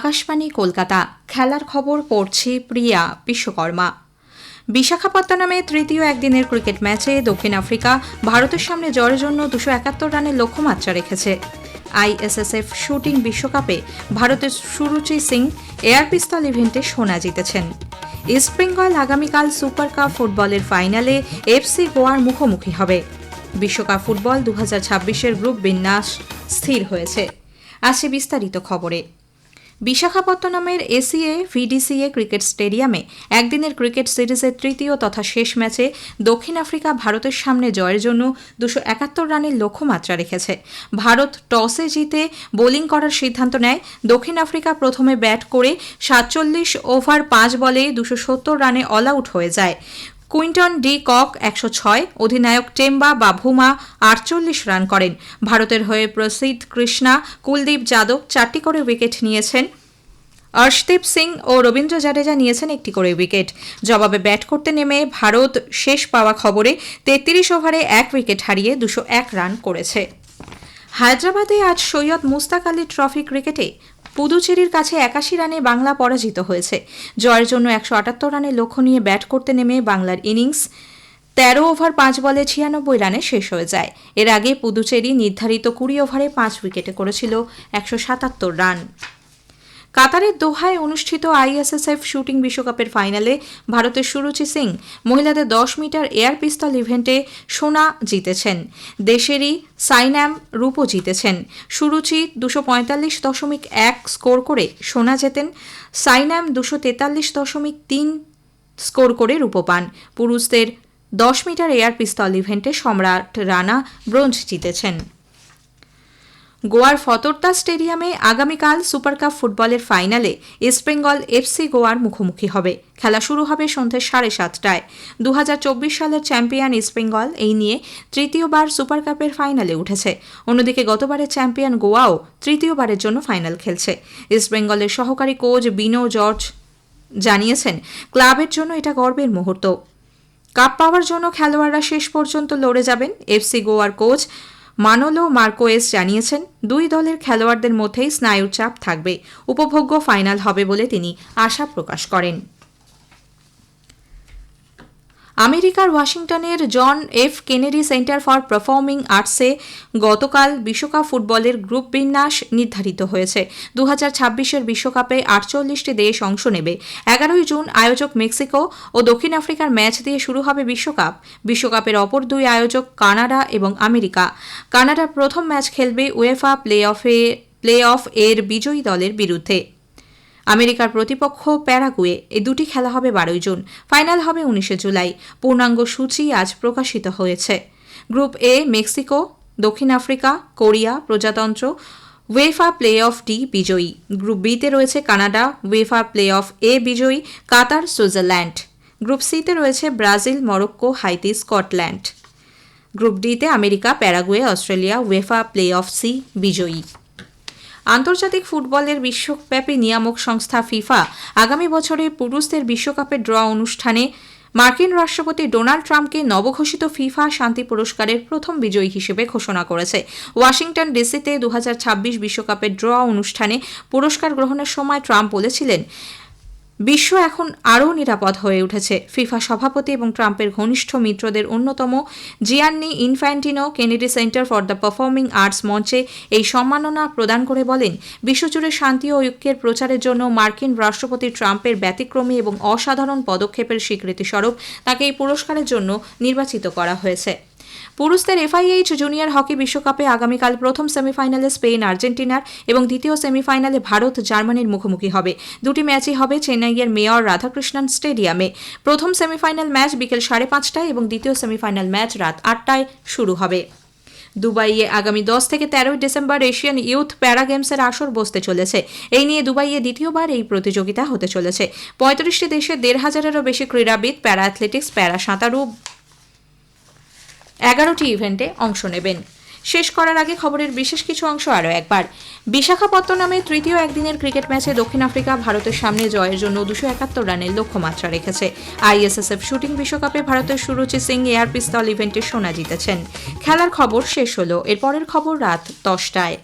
আকাশবাণী কলকাতা। খেলার খবর পড়ছে প্রিয়া বিশ্বকর্মা। বিশাখাপত্তনমে তৃতীয় একদিনের ক্রিকেট ম্যাচে দক্ষিণ আফ্রিকা ভারতের সামনে জয়ের জন্য 271 রানের লক্ষ্যমাত্রা রেখেছে। আইএসএসএফ শুটিং বিশ্বকাপে ভারতের সুরুচি সিং এয়ার পিস্তল ইভেন্টে সোনা জিতেছেন। ইস্টবেঙ্গল আগামীকাল সুপার কাপ ফুটবলের ফাইনালে এফসি গোয়ার মুখোমুখি হবে। বিশ্বকাপ ফুটবল 2026-এর গ্রুপ বিন্যাস স্থির হয়েছে। আসছে বিস্তারিত খবরে। বিশাখাপত্তনমের এসিএ ভিডিসিএ ক্রিকেট স্টেডিয়ামে একদিনের ক্রিকেট সিরিজের তৃতীয় তথা শেষ ম্যাচে দক্ষিণ আফ্রিকা ভারতের সামনে জয়ের জন্য 271 রানের লক্ষ্যমাত্রা রেখেছে। ভারত টসে জিতে বোলিং করার সিদ্ধান্ত নেয়। দক্ষিণ আফ্রিকা প্রথমে ব্যাট করে 47 ওভার 5 বলে 270 রানে অল আউট হয়ে যায়। কুইন্টন ডি কক 106, অধিনায়ক টেম্বা বাভুমা 48 রান করেন। ভারতের হয়ে প্রসিদ্ধ কৃষ্ণা, কুলদীপ যাদব 4টি করে উইকেট নিয়েছেন। অর্শদীপ সিং ও রবীন্দ্র জাডেজা নিয়েছেন 1টি করে উইকেট। জবাবে ব্যাট করতে নেমে ভারত শেষ পাওয়া খবরে 33 ওভারে 1 উইকেট হারিয়ে 201 রান করেছে। হায়দ্রাবাদে আজ সৈয়দ মুস্তাক আলী ট্রফি ক্রিকেটে পুদুচেরির কাছে 81 রানে বাংলা পরাজিত হয়েছে। জয়ের জন্য 178 রানের লক্ষ্য নিয়ে ব্যাট করতে নেমে বাংলার ইনিংস 13 ওভার 5 বলে 96 রানে শেষ হয়ে যায়। এর আগে পুদুচেরি নির্ধারিত 20 ওভারে 5 উইকেটে করেছিল 177 রান। কাতারের দোহায় অনুষ্ঠিত আইএসএসএফ শুটিং বিশ্বকাপের ফাইনালে ভারতের সুরুচি সিং মহিলাদের 10 মিটার এয়ার পিস্তল ইভেন্টে সোনা জিতেছেন। দেশেরই সাইনাম রূপও জিতেছেন। সুরুচি 245.1 স্কোর করে সোনা জেতেন। সাইনাম 243.3 স্কোর করে রূপ পান। পুরুষদের 10 মিটার এয়ার পিস্তল ইভেন্টে সম্রাট রানা ব্রোঞ্জ জিতেছেন। গোয়ার ফতোর্তা স্টেডিয়ামে আগামীকাল সুপার কাপ ফুটবলের ফাইনালে ইস্টবেঙ্গল এফসি গোয়ার মুখোমুখি হবে। খেলা শুরু হবে সন্ধ্যে 7:30টায়। 2024 সালের চ্যাম্পিয়ন ইস্টবেঙ্গল এই নিয়ে তৃতীয়বার সুপার কাপের ফাইনালে উঠেছে। অন্যদিকে গতবারের চ্যাম্পিয়ন গোয়াও তৃতীয়বারের জন্য ফাইনাল খেলছে। ইস্টবেঙ্গলের সহকারী কোচ বিনো জর্জ জানিয়েছেন, ক্লাবের জন্য এটা গর্বের মুহূর্ত। কাপ পাওয়ার জন্য খেলোয়াড়রা শেষ পর্যন্ত লড়ে যাবেন। এফসি গোয়ার কোচ মানোলো মার্কোয়েস জানিয়েছেন, দুই দলের খেলোয়াড়দের মধ্যেই স্নায়ুর চাপ থাকবে। উপভোগ্য ফাইনাল হবে বলে তিনি আশা প্রকাশ করেন। আমেরিকার ওয়াশিংটনের John F Kennedy Center for performing আর্টসে গতকাল বিশ্বকাপ ফুটবলের গ্রুপ বিন্যাস নির্ধারিত হয়েছে। 2026-এর বিশ্বকাপে 48টি দেশ অংশ নেবে। 11 জুন আয়োজক মেক্সিকো ও দক্ষিণ আফ্রিকার ম্যাচ দিয়ে শুরু হবে বিশ্বকাপ। বিশ্বকাপের অপর দুই আয়োজক কানাডা এবং আমেরিকা। কানাডার প্রথম ম্যাচ খেলবে উয়েফা প্লে অফ এর বিজয়ী দলের বিরুদ্ধে। আমেরিকার প্রতিপক্ষ প্যারাগুয়ে। এই দুটি খেলা হবে 12 জুন। ফাইনাল হবে 19 জুলাই। পূর্ণাঙ্গ সূচি আজ প্রকাশিত হয়েছে। গ্রুপ এ মেক্সিকো, দক্ষিণ আফ্রিকা, কোরিয়া প্রজাতন্ত্র উয়েফা প্লে অফ ডি বিজয়ী। গ্রুপ বিতে রয়েছে Canada, UEFA playoff A বিজয়ী কাতার, সুইজারল্যান্ড। গ্রুপ সিতে রয়েছে Brazil, Morocco, Haiti, Scotland. Group ডিতে America, Paraguay, Australia UEFA playoff C বিজয়ী। আন্তর্জাতিক ফুটবলের বিশ্বব্যাপী নিয়ামক সংস্থা ফিফা আগামী বছরে পুরুষদের বিশ্বকাপের ড্র অনুষ্ঠানে মার্কিন রাষ্ট্রপতি ডোনাল্ড ট্রাম্পকে নবঘোষিত ফিফা শান্তি পুরস্কারের প্রথম বিজয়ী হিসেবে ঘোষণা করেছে। ওয়াশিংটন ডিসিতে 2026 বিশ্বকাপের ড্র অনুষ্ঠানে পুরস্কার গ্রহণের সময় ট্রাম্প বলেছিলেন, বিশ্ব এখন আরও নিরাপদ হয়ে উঠেছে। ফিফা সভাপতি এবং ট্রাম্পের ঘনিষ্ঠ মিত্রদের অন্যতম Gianni Infantino Kennedy Center for the performing arts মঞ্চে এই সম্মাননা প্রদান করে বলেন, বিশ্বজুড়ে শান্তি ও ঐক্যের প্রচারের জন্য মার্কিন রাষ্ট্রপতি ট্রাম্পের ব্যতিক্রমী এবং অসাধারণ পদক্ষেপের স্বীকৃতিস্বরূপ তাকে এই পুরস্কারের জন্য নির্বাচিত করা হয়েছে। পুরুষদের এফআইএইচ জুনিয়র হকি বিশ্বকাপে আগামীকাল প্রথম সেমিফাইনালে স্পেন আর্জেন্টিনার এবং দ্বিতীয় সেমিফাইনালে ভারত জার্মানির মুখোমুখি হবে। দুটি ম্যাচই হবে চেন্নাইয়ের মেয়র রাধাকৃষ্ণন স্টেডিয়ামে। প্রথম সেমিফাইনাল ম্যাচ বিকেল 5:30টায় এবং দ্বিতীয় সেমিফাইনাল ম্যাচ রাত 8টায় শুরু হবে। দুবাইয়ে আগামী 10 থেকে 13 ডিসেম্বর এশিয়ান ইউথ প্যারা গেমসের আসর বসতে চলেছে। এই নিয়ে দুবাইয়ে দ্বিতীয়বার এই প্রতিযোগিতা হতে চলেছে। 35টি দেশের 1,500-এরও বেশি ক্রীড়াবিদ প্যারা অ্যাথলেটিক্স, প্যারা সাঁতারু 11টি ইভেন্টে অংশ নেবেন। শেষ করার আগে খবরের বিশেষ কিছু অংশ আরও একবার। বিশাখাপত্তনমে তৃতীয় একদিনের ক্রিকেট ম্যাচে দক্ষিণ আফ্রিকা ভারতের সামনে জয়ের জন্য 271 রানের লক্ষ্যমাত্রা রেখেছে। আইএসএসএফ শুটিং বিশ্বকাপে ভারতের সুরুচি সিং এয়ার পিস্তল ইভেন্টে সোনা জিতেছেন। খেলার খবর শেষ হলো। এরপরের খবর রাত 10টায়।